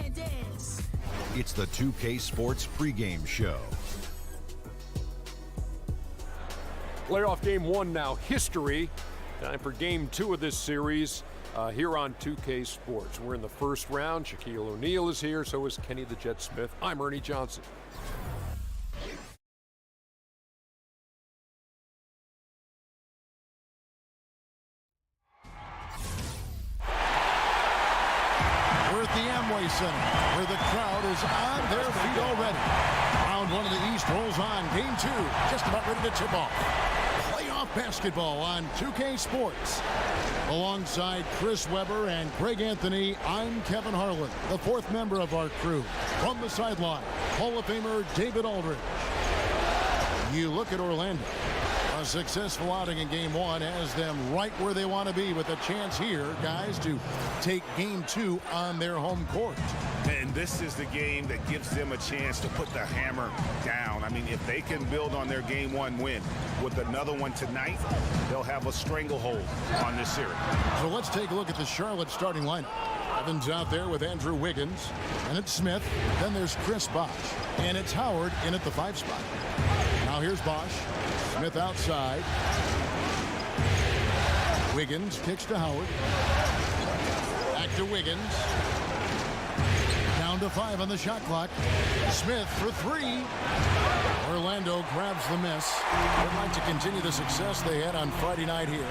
Hernandez. It's the 2K Sports pregame show. Playoff game one now, history. Time for game two of this series here on 2K Sports. We're in the first round. Shaquille O'Neal is here, so is Kenny the Jet Smith. I'm Ernie Johnson. We're at the Amway Center, where the crowd is on their feet already. Round one of the East rolls on. Game two, just about ready to tip off. Playoff basketball on 2K Sports. Alongside Chris Webber and Greg Anthony, I'm Kevin Harlan, the fourth member of our crew. From the sideline, Hall of Famer David Aldridge. You look at Orlando. A successful outing in game one has them right where they want to be, with a chance here, guys, to take game two on their home court. And this is the game that gives them a chance to put the hammer down. I mean, if they can build on their game one win with another one tonight, they'll have a stranglehold on this series. So let's take a look at the Charlotte starting lineup. Evans out there with Andrew Wiggins, and it's Smith. Then there's Chris Bosh, and it's Howard in at the 5 spot. Now here's Bosh. Smith outside. Wiggins kicks to Howard. Back to Wiggins. Down to 5 on the shot clock. Smith for 3. Orlando grabs the miss. They'd like to continue the success they had on Friday night here.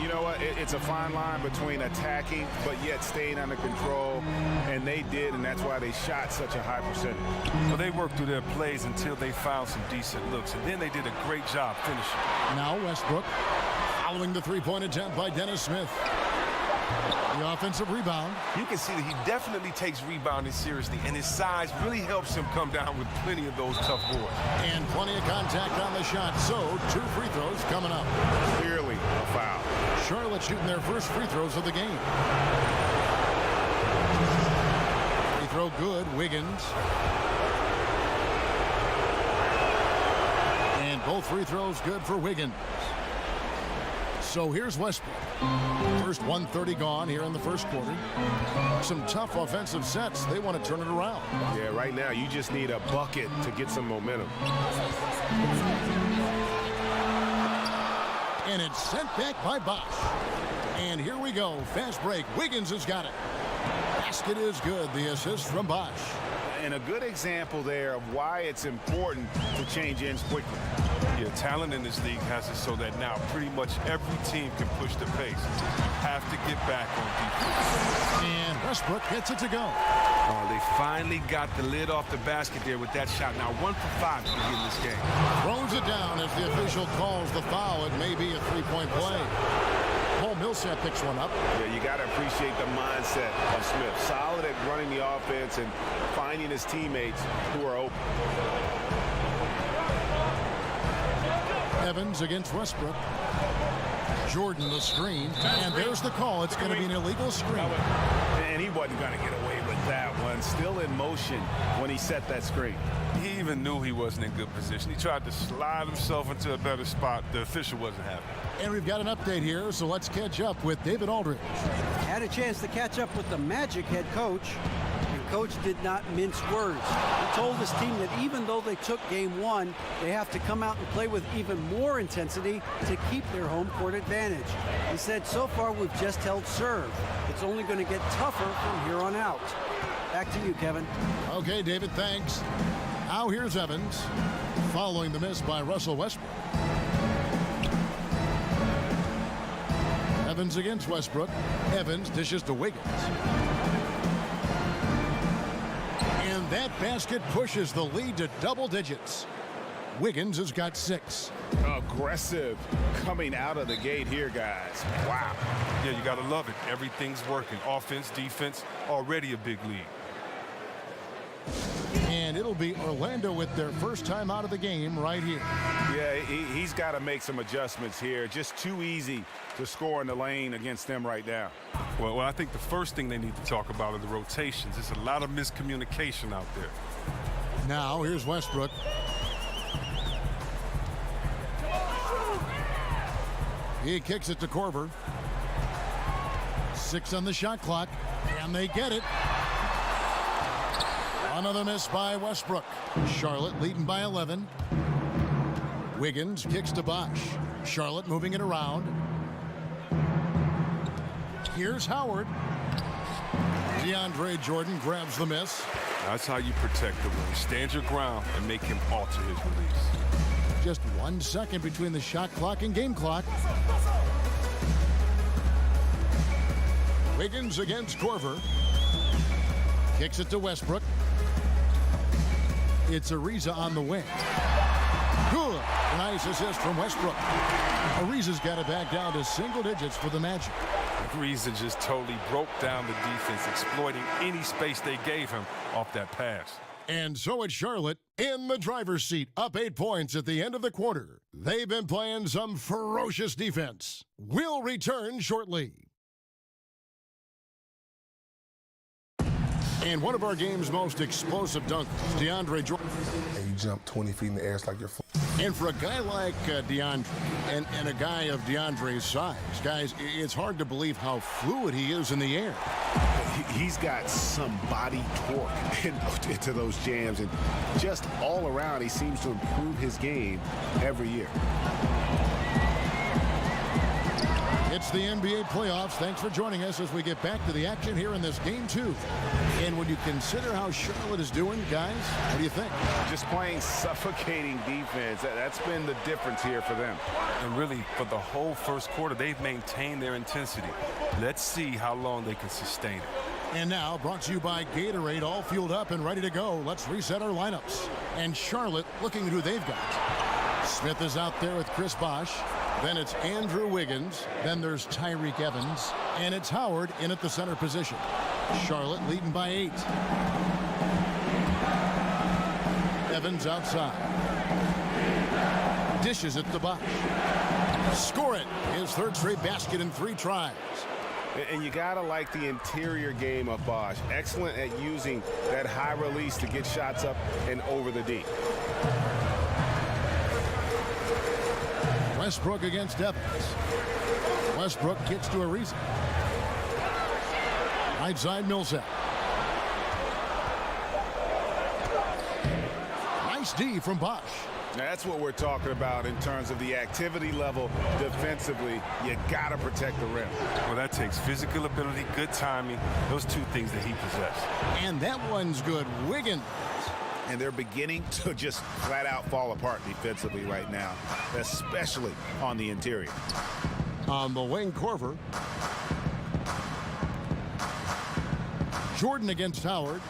You know what? It's a fine line between attacking but yet staying under control, and they did, and that's why they shot such a high percentage. Well, they worked through their plays until they found some decent looks, and then they did a great job finishing. Now Westbrook following the three-point attempt by Dennis Smith. The offensive rebound. You can see that he definitely takes rebounding seriously, and his size really helps him come down with plenty of those tough boards. And plenty of contact on the shot, so 2 free throws coming up. Clearly a foul. Charlotte shooting their first free throws of the game. Free throw good, Wiggins. And both free throws good for Wiggins. So here's Westbrook. First 1:30 gone here in the first quarter. Some tough offensive sets. They want to turn it around. Yeah, right now you just need a bucket to get some momentum. And it's sent back by Bosh. And here we go. Fast break. Wiggins has got it. Basket is good. The assist from Bosh. And a good example there of why it's important to change ends quickly. Yeah, talent in this league has it so that now pretty much every team can push the pace. You have to get back on defense. And Westbrook gets it to go. Oh, they finally got the lid off the basket there with that shot. Now 1 for 5 to begin this game. Throws it down as the official calls the foul. It may be a three-point play. Paul Millsap picks one up. Yeah, you got to appreciate the mindset of Smith. Solid at running the offense and finding his teammates who are open. Evans against Westbrook. Jordan the screen. And there's the call. It's going to be an illegal screen. And he wasn't going to get away with that one. Still in motion when he set that screen. He even knew he wasn't in good position. He tried to slide himself into a better spot. The official wasn't having it. And we've got an update here, so let's catch up with David Aldridge. Had a chance to catch up with the Magic head coach. And coach did not mince words. He told his team that even though they took game one, they have to come out and play with even more intensity to keep their home court advantage. He said, so far we've just held serve. It's only going to get tougher from here on out. Back to you, Kevin. Okay, David, thanks. Now here's Evans, following the miss by Russell Westbrook. Evans against Westbrook. Evans dishes to Wiggins. And that basket pushes the lead to double digits. Wiggins has got 6. Aggressive coming out of the gate here, guys. Wow. Yeah, you got to love it. Everything's working. Offense, defense, already a big lead. And it'll be Orlando with their first time out of the game right here. Yeah, he's got to make some adjustments here. Just too easy to score in the lane against them right now. Well, I think the first thing they need to talk about are the rotations. There's a lot of miscommunication out there. Now here's Westbrook. He kicks it to Korver. 6 on the shot clock, and they get it. Another miss by Westbrook. Charlotte leading by 11. Wiggins kicks to Bosch. Charlotte moving it around. Here's Howard. DeAndre Jordan grabs the miss. That's how you protect the rim. Stand your ground and make him alter his release. Just 1 second between the shot clock and game clock. Wiggins against Korver. Kicks it to Westbrook. It's Ariza on the wing. Good. Nice assist from Westbrook. Ariza's got it back down to single digits for the Magic. Ariza just totally broke down the defense, exploiting any space they gave him off that pass. And so it's Charlotte in the driver's seat, up 8 points at the end of the quarter. They've been playing some ferocious defense. We'll return shortly. And one of our game's most explosive dunkers, DeAndre Jordan. And you jump 20 feet in the air, it's like you're flying. And for a guy like DeAndre, and a guy of DeAndre's size, guys, it's hard to believe how fluid he is in the air. He's got some body torque into those jams, and just all around, he seems to improve his game every year. It's the NBA playoffs. Thanks for joining us as we get back to the action here in this game 2. And when you consider how Charlotte is doing, guys, what do you think? Just playing suffocating defense. That's been the difference here for them. And really, for the whole first quarter, they've maintained their intensity. Let's see how long they can sustain it. And now, brought to you by Gatorade, all fueled up and ready to go. Let's reset our lineups. And Charlotte looking at who they've got. Smith is out there with Chris Bosh. Then it's Andrew Wiggins. Then there's Tyreek Evans. And it's Howard in at the center position. Charlotte leading by 8. Evans outside. Dishes it to Bosh. Score it. His third straight basket in 3 tries. And you gotta like the interior game of Bosh. Excellent at using that high release to get shots up and over the D. Westbrook against Evans. Westbrook kicks to Ariza. Right side Millsap. Nice D from Bosh. Now that's what we're talking about in terms of the activity level defensively. You gotta protect the rim. Well, that takes physical ability, good timing, those 2 things that he possesses. And that one's good. Wiggins. And they're beginning to just flat out fall apart defensively right now, especially on the interior. On the wing, Korver. Jordan against Howard.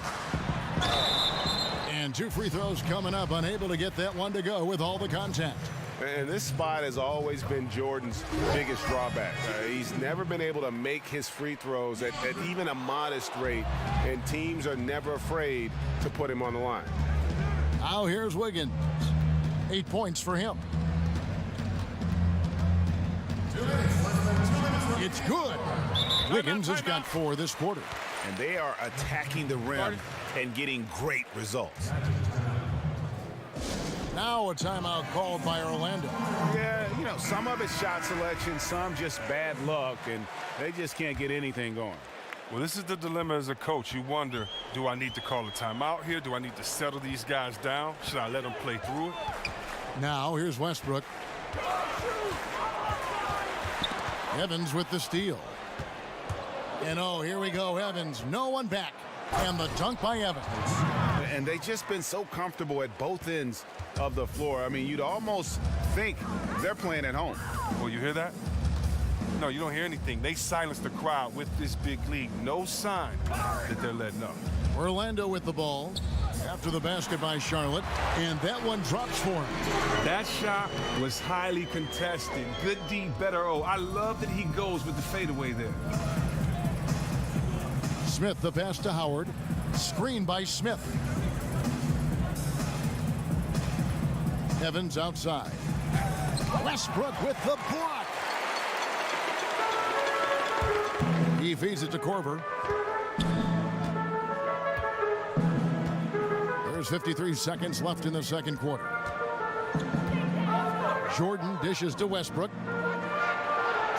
And 2 free throws coming up, unable to get that one to go with all the contact. And this spot has always been Jordan's biggest drawback. He's never been able to make his free throws at even a modest rate, and teams are never afraid to put him on the line. Now here's Wiggins. 8 points for him. It's good. Wiggins has got 4 this quarter. And they are attacking the rim and getting great results. Now a timeout called by Orlando. Yeah, you know, some of it's shot selection, some just bad luck, and they just can't get anything going. Well, this is the dilemma as a coach. You wonder, do I need to call a timeout here? Do I need to settle these guys down? Should I let them play through it? Now here's Westbrook. Evans with the steal. And oh, here we go, Evans. No one back. And the dunk by Evans. And they've just been so comfortable at both ends of the floor. I mean, you'd almost think they're playing at home. Well, you hear that? No, you don't hear anything. They silenced the crowd with this big lead. No sign that they're letting up. Orlando with the ball after the basket by Charlotte. And that one drops for him. That shot was highly contested. Good D, better O. I love that he goes with the fadeaway there. Smith the pass to Howard. Screen by Smith. Evans outside. Westbrook with the block. He feeds it to Korver. There's 53 seconds left in the second quarter. Jordan dishes to Westbrook.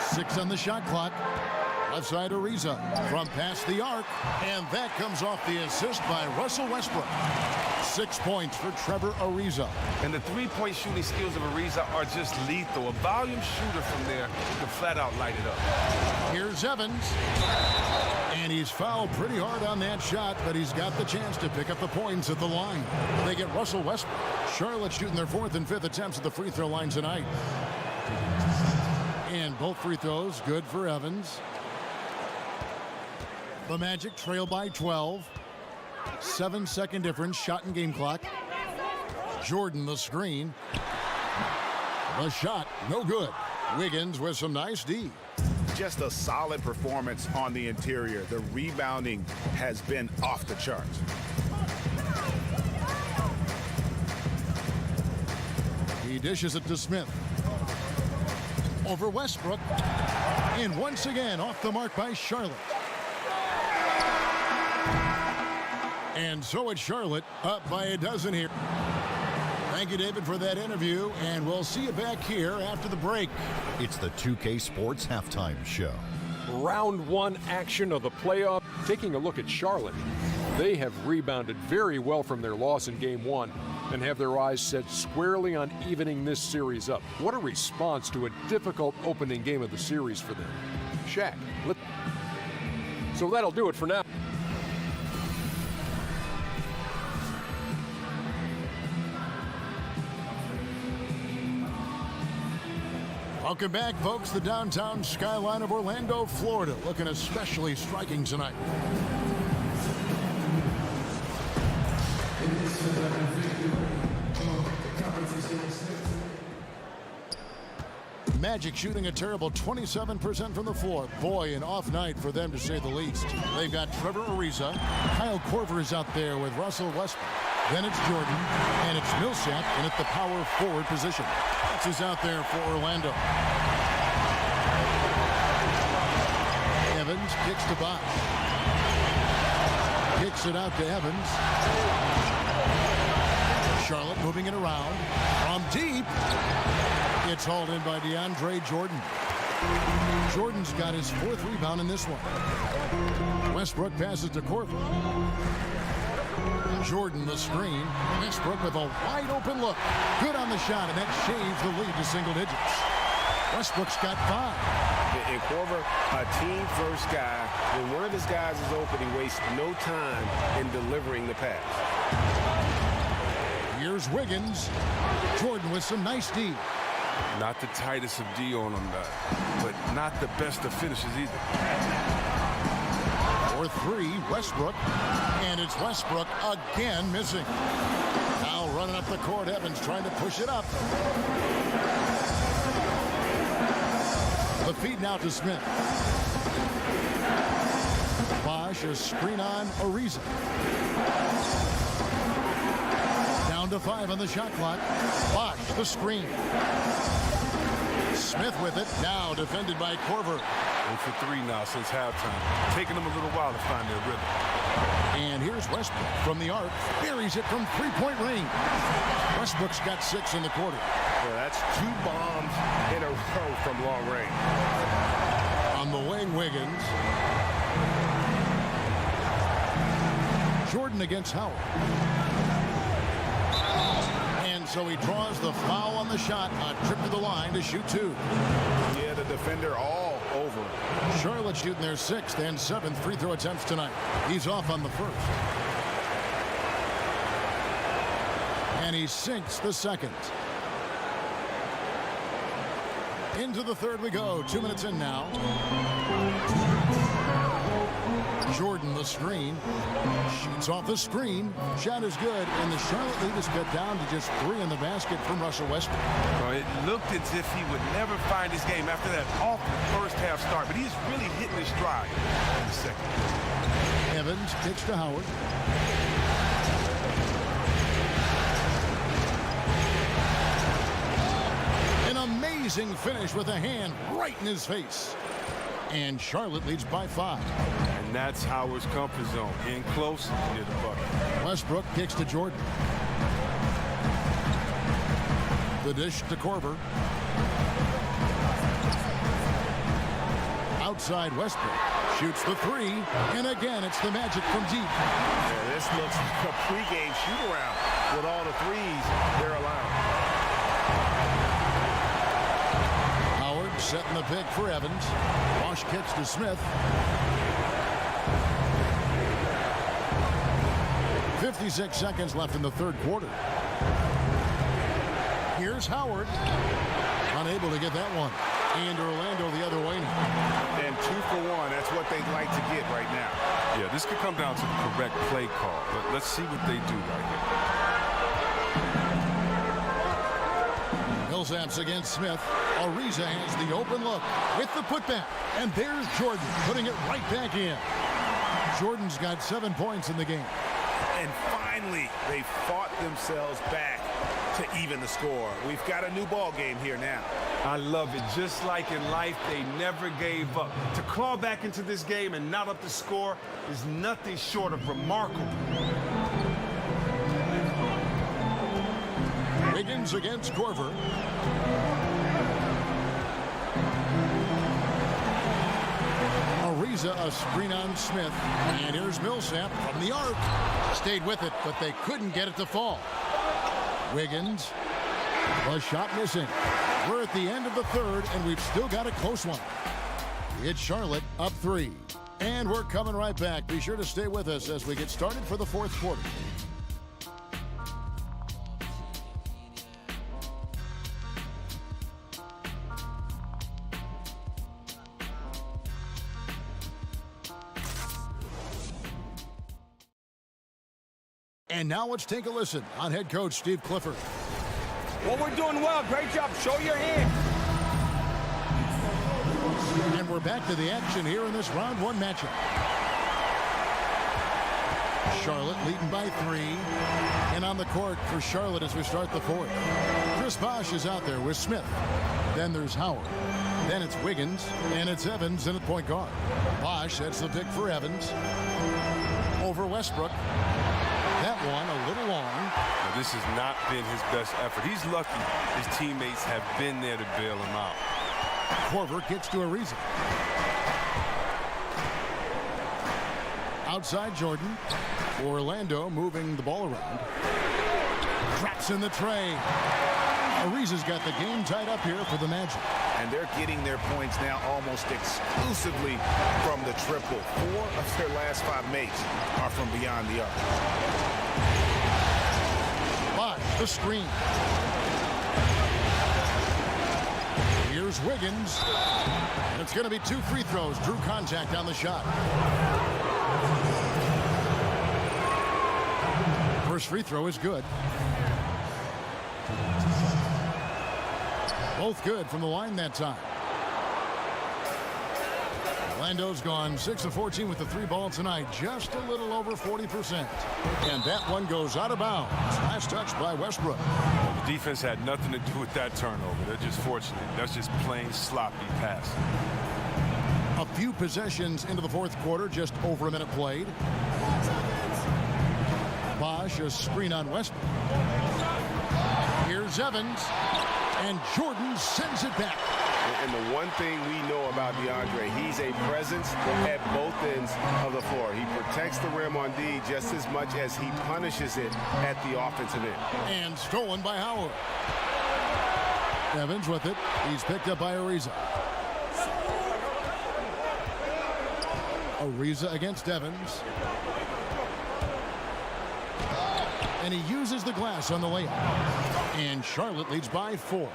6 on the shot clock. Left side Ariza from past the arc, and that comes off the assist by Russell Westbrook. 6 points for Trevor Ariza. And the three-point shooting skills of Ariza are just lethal. A volume shooter from there can flat out light it up. Here's Evans. And he's fouled pretty hard on that shot, but he's got the chance to pick up the points at the line. They get Russell Westbrook. Charlotte shooting their 4th and 5th attempts at the free throw line tonight. And both free throws good for Evans. The Magic trail by 12. 7-second difference, shot and game clock. Jordan the screen. The shot, no good. Wiggins with some nice D. Just a solid performance on the interior. The rebounding has been off the charts. He dishes it to Smith. Over Westbrook. And once again off the mark by Charlotte. And so it's Charlotte up by a dozen here. Thank you, David, for that interview, and we'll see you back here after the break. It's the 2K Sports Halftime Show. Round 1 action of the playoff. Taking a look at Charlotte, they have rebounded very well from their loss in Game 1 and have their eyes set squarely on evening this series up. What a response to a difficult opening game of the series for them. Shaq. So that'll do it for now. Welcome back, folks. The downtown skyline of Orlando, Florida, looking especially striking tonight. Magic shooting a terrible 27% from the floor. Boy, an off night for them, to say the least. They've got Trevor Ariza. Kyle Korver is out there with Russell Westbrook. Then it's Jordan, and it's Millsap in at the power forward position. That's who's out there for Orlando. Evans kicks to Bosch. Kicks it out to Evans. Charlotte moving it around. From deep. It's hauled in by DeAndre Jordan. Jordan's got his 4th rebound in this one. Westbrook passes to Korver. Jordan the screen. Westbrook with a wide open look. Good on the shot, and that shaves the lead to single digits. Westbrook's got 5. And Korver, a team-first guy. When one of his guys is open, he wastes no time in delivering the pass. Here's Wiggins. Jordan with some nice D. Not the tightest of D on him, but not the best of finishes either. For 3, Westbrook. And it's Westbrook again missing. Now running up the court, Evans trying to push it up. The feed now to Smith. Bosch, a screen on Ariza. Down to 5 on the shot clock. Bosch, the screen. Smith with it. Now defended by Korver. 0 for 3 now since halftime. Taking them a little while to find their rhythm. And here's Westbrook from the arc. Buries it from 3-point range. Westbrook's got 6 in the quarter. Well, that's 2 bombs in a row from long range. On the wing, Wiggins. Jordan against Howard. And so he draws the foul on the shot. A trip to the line to shoot 2. Yeah, the defender all over. Charlotte shooting their 6th and 7th free throw attempts tonight. He's off on the 1st. And he sinks the 2nd. Into the 3rd we go. 2 minutes in now. Jordan the screen. Shoots off the screen. Shot is good. And the Charlotte lead is cut down to just 3 in the basket from Russell Westbrook. Well, it looked as if he would never find his game after that awful first half start, but he's really hitting his stride in the 2nd. Evans kicks to Howard. An amazing finish with a hand right in his face. And Charlotte leads by 5. And that's Howard's comfort zone. In close, near the bucket. Westbrook kicks to Jordan. The dish to Korver. Out outside Westbrook. Shoots the three, and again, it's the Magic from deep. Yeah, this looks like a pregame shoot-around with all the threes they're allowing. Howard setting the pick for Evans. Bosch kicks to Smith. 56 seconds left in the third quarter. Here's Howard. Unable to get that one. And Orlando the other way now. And 2 for 1. That's what they'd like to get right now. Yeah, this could come down to the correct play call, but let's see what they do right here. Millsaps against Smith. Ariza has the open look with the putback. And there's Jordan putting it right back in. Jordan's got 7 points in the game. And finally, they fought themselves back to even the score. We've got a new ball game here now. I love it. Just like in life, they never gave up. To claw back into this game and not up the score is nothing short of remarkable. Wiggins against Corver. Ariza a screen on Smith. And here's Millsap from the arc. Stayed with it, but they couldn't get it to fall. Wiggins. A shot missing. We're at the end of the third, and we've still got a close one. It's Charlotte up 3. And we're coming right back. Be sure to stay with us as we get started for the fourth quarter. And now let's take a listen on head coach Steve Clifford. Well, we're doing well. Great job. Show your hand. And we're back to the action here in this round 1 matchup. Charlotte leading by 3. And on the court for Charlotte as we start the fourth. Chris Bosh is out there with Smith. Then there's Howard. Then it's Wiggins. And it's Evans in at point guard. Bosh sets the pick for Evans. Over Westbrook. That one a little long. Now, this has not been his best effort. He's lucky his teammates have been there to bail him out. Corver kicks to Ariza. Outside Jordan. Orlando moving the ball around. Traps in the tray. Ariza's got the game tied up here for the Magic. And they're getting their points now almost exclusively from the triple. 4 of their last 5 makes are from beyond the arc. By the screen. Here's Wiggins. And it's going to be 2 free throws. Drew contact on the shot. First free throw is good. Both good from the line that time. Orlando's gone 6 of 14 with the 3 ball tonight. Just a little over 40%. And that one goes out of bounds. Last touch by Westbrook. The defense had nothing to do with that turnover. They're just fortunate. That's just plain sloppy pass. A few possessions into the fourth quarter. Just over a minute played. Bosh a screen on Westbrook. Here's Evans. And Jordan sends it back. And the one thing we know about DeAndre, he's a presence at both ends of the floor. He protects the rim on D just as much as he punishes it at the offensive end. And stolen by Howard. Evans with it. He's picked up by Ariza. Ariza against Evans. And he uses the glass on the layup. And Charlotte leads by 4.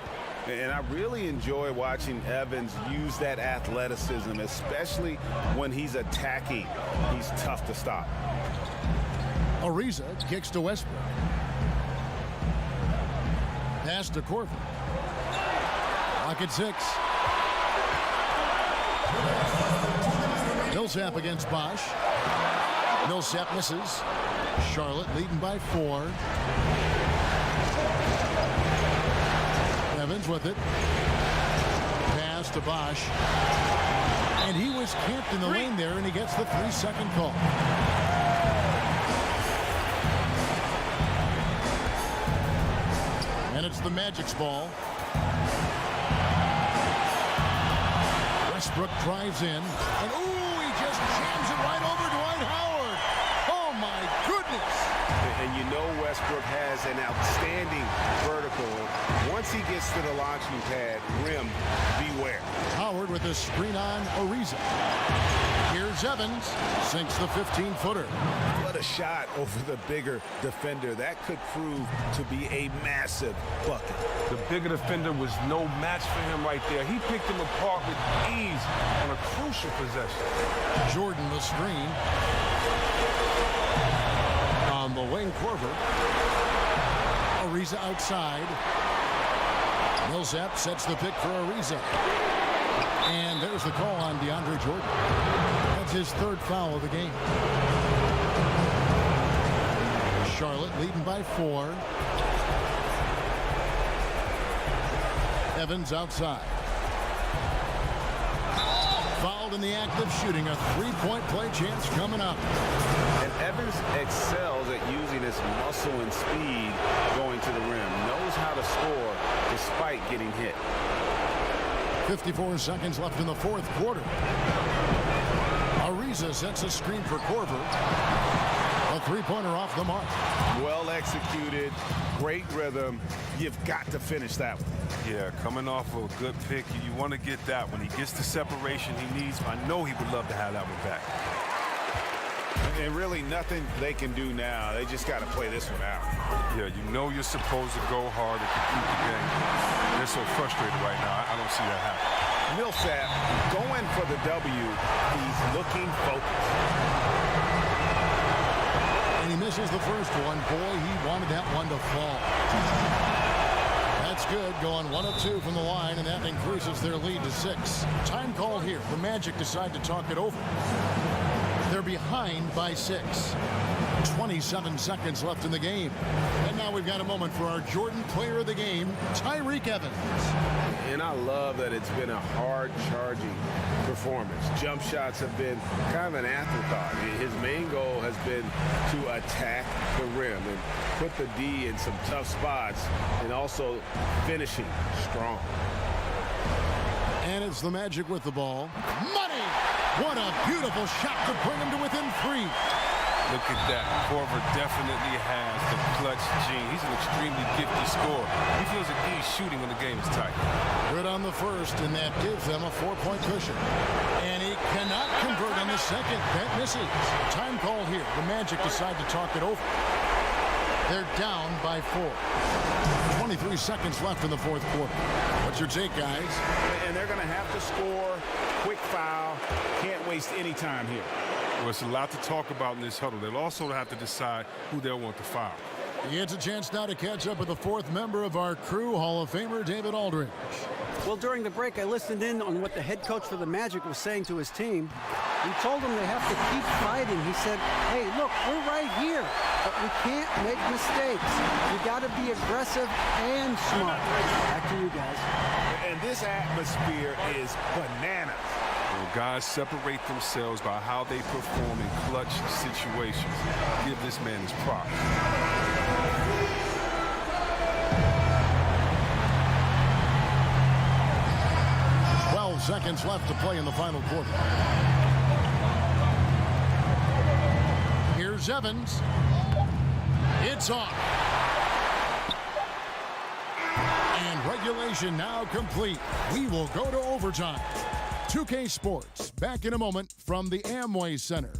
And I really enjoy watching Evans use that athleticism, especially when he's attacking. He's tough to stop. Ariza kicks to Westbrook. Pass to Corver. Lock at 6. Millsap against Bosh. Millsap misses. Charlotte leading by 4. Evans with it. Pass to Bosh. And he was camped in the lane there, and he gets the 3-second call. And it's the Magic's ball. Westbrook drives in, and ooh, he just jams it right over Dwight Howard. Oh my goodness! And you know Westbrook has an outstanding vertical. Once he gets to the launching pad, rim, beware. Howard with a screen on Ariza. Here's Evans, sinks the 15-footer. What a shot over the bigger defender. That could prove to be a massive bucket. The bigger defender was no match for him right there. He picked him apart with ease on a crucial possession. Jordan the screen. On the wing, Korver. Ariza outside. Millsap sets the pick for Ariza. And there's the call on DeAndre Jordan. That's his third foul of the game. Charlotte leading by 4. Evans outside. Fouled in the act of shooting. A three-point play chance coming up. And Evans excels at using his muscle and speed going to the rim. Knows how to score despite getting hit. 54 seconds left in the fourth quarter. Ariza sets a screen for Korver. A three-pointer off the mark. Well executed, great rhythm. You've got to finish that one. Yeah, coming off of a good pick, you want to get that when he gets the separation he needs. I know he would love to have that one back. And really nothing they can do now. They just got to play this one out. Yeah, you know you're supposed to go hard and complete the game. They're so frustrated right now. I don't see that happening. Millsap going for the W. He's looking focused. And he misses the first one. Boy, he wanted that one to fall. That's good. Going 1 of 2 from the line, and that increases their lead to 6. Time call here. The Magic decide to talk it over. They're behind by 6. 27 seconds left in the game. And now we've got a moment for our Jordan player of the game, Tyreke Evans. And I love that it's been a hard-charging performance. Jump shots have been kind of an afterthought. His main goal has been to attack the rim and put the D in some tough spots and also finishing strong. And it's the Magic with the ball. Money! What a beautiful shot to bring him to within 3. Look at that. Korver definitely has the clutch gene. He's an extremely gifted scorer. He feels like he's shooting when the game is tight. Good on the first, and that gives them a 4-point cushion. And he cannot convert on the second. That misses. Time call here. The Magic decide to talk it over. They're down by 4. 23 seconds left in the fourth quarter. What's your take, guys? And they're going to have to score. Quick foul. Can't waste any time here. Well, it's a lot to talk about in this huddle. They'll also have to decide who they'll want to foul. It's a chance now to catch up with the fourth member of our crew, Hall of Famer David Aldridge. Well, during the break, I listened in on what the head coach for the Magic was saying to his team. He told them they have to keep fighting. He said, hey, look, we're right here, but we can't make mistakes. You got to be aggressive and smart. Back to you guys. And this atmosphere is bananas. Well, guys separate themselves by how they perform in clutch situations. Give this man his props. 12 seconds left to play in the final quarter. Here's Evans. It's off. And regulation now complete. We will go to overtime. 2K Sports, back in a moment from the Amway Center.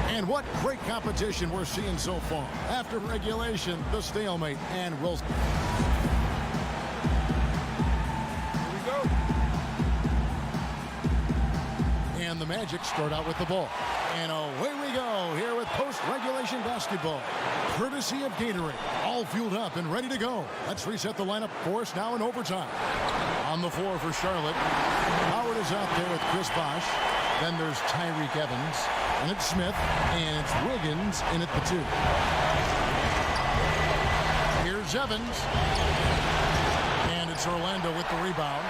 And what great competition we're seeing so far. After regulation, the stalemate, and Wilson. And the Magic start out with the ball. And away we go here with post-regulation basketball. Courtesy of Gatorade. All fueled up and ready to go. Let's reset the lineup for us now in overtime. On the floor for Charlotte, Howard is out there with Chris Bosh. Then there's Tyreke Evans. And it's Smith. And it's Wiggins in at the 2. Here's Evans. And It's Orlando with the rebound.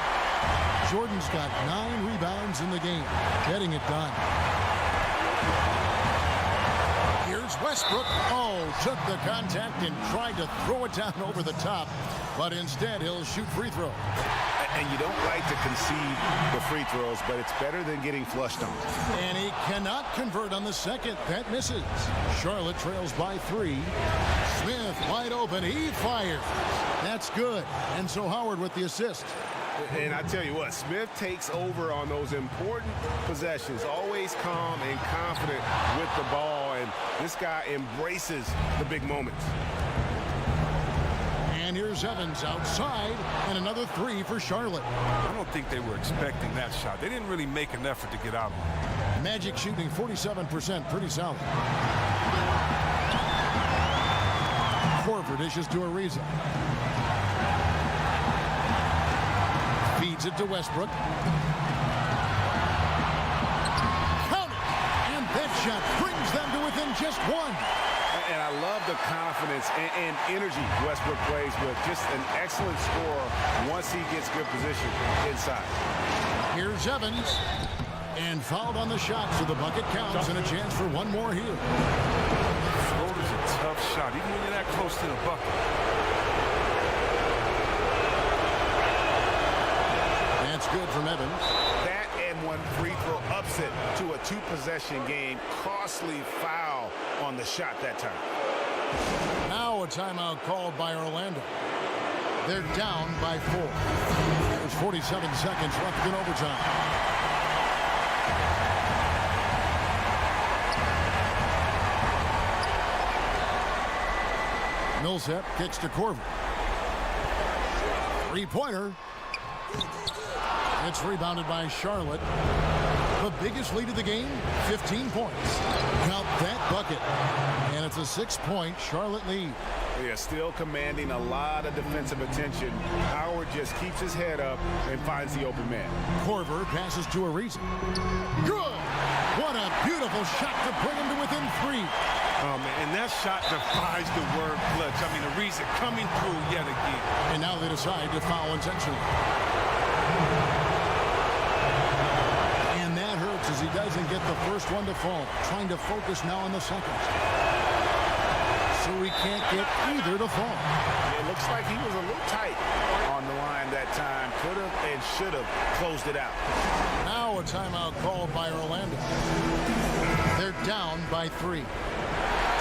Jordan's got 9 rebounds in the game, getting it done. Here's Westbrook. Oh, took the contact and tried to throw it down over the top, but instead he'll shoot free throws. And you don't like to concede the free throws, but it's better than getting flushed on. And he cannot convert on the second. That misses. Charlotte trails by 3. Smith wide open. He fires. That's good. And so Howard with the assist. And I tell you what, Smith takes over on those important possessions, always calm and confident with the ball, and this guy embraces the big moments. And here's Evans outside, and another 3 for Charlotte. I don't think they were expecting that shot. They didn't really make an effort to get out of it. Magic shooting 47%, pretty solid. Korver dishes to Ariza. Feeds it to Westbrook. Count it! And that shot brings them to within just 1. And I love the confidence and energy Westbrook plays with. Just an excellent scorer once he gets good position inside. Here's Evans. And fouled on the shot, so the bucket counts and a chance for one more here. Floater's a tough shot, even when you're that close to the bucket. That's good from Evans. That and one free throw upset to a 2-possession game. Costly foul on the shot that time. Now a timeout called by Orlando. They're down by 4. There's 47 seconds left in overtime. Millsap kicks to Korver. 3-pointer. It's rebounded by Charlotte. The biggest lead of the game, 15 points. Count that bucket. And it's a 6-point Charlotte lead. Yeah, still commanding a lot of defensive attention. Howard just keeps his head up and finds the open man. Korver passes to Ariza. Good! What a beautiful shot to bring him to within 3. Oh, man, and that shot defies the word clutch. I mean, Ariza coming through yet again. And now they decide to foul intentionally. And that hurts as he doesn't get the first one to fall. Trying to focus now on the second. So he can't get either to fall. It looks like he was a little tight on the line that time. Could have and should have closed it out. Now a timeout called by Orlando. They're down by 3.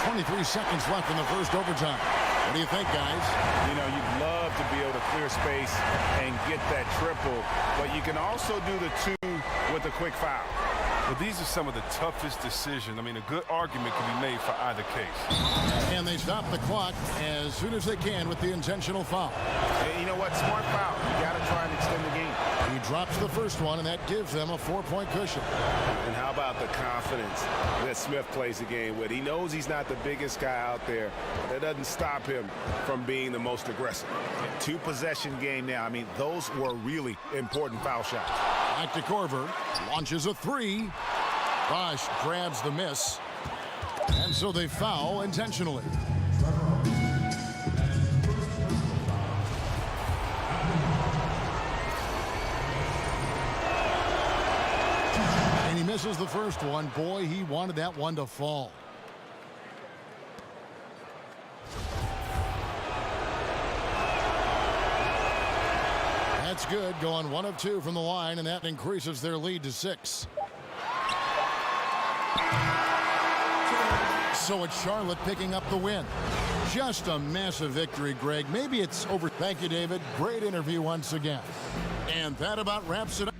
23 seconds left in the first overtime. What do you think, guys? You know, you'd love to be able to clear space and get that triple, but you can also do the 2 with a quick foul. Well, these are some of the toughest decisions. I mean, a good argument can be made for either case. And they stop the clock as soon as they can with the intentional foul. And you know what? Smart foul. You got to try and extend the game. He drops the first one, and that gives them a 4-point cushion. And how about the confidence that Smith plays the game with? He knows he's not the biggest guy out there. That doesn't stop him from being the most aggressive. 2-possession game now. I mean, those were really important foul shots. Back to Korver. Launches a 3. Bosch grabs the miss. And so they foul intentionally. And he misses the first one. Boy, he wanted that one to fall. That's good, going 1 of 2 from the line, and that increases their lead to 6. So it's Charlotte picking up the win. Just a massive victory, Greg. Maybe it's over. Thank you, David. Great interview once again. And that about wraps it up.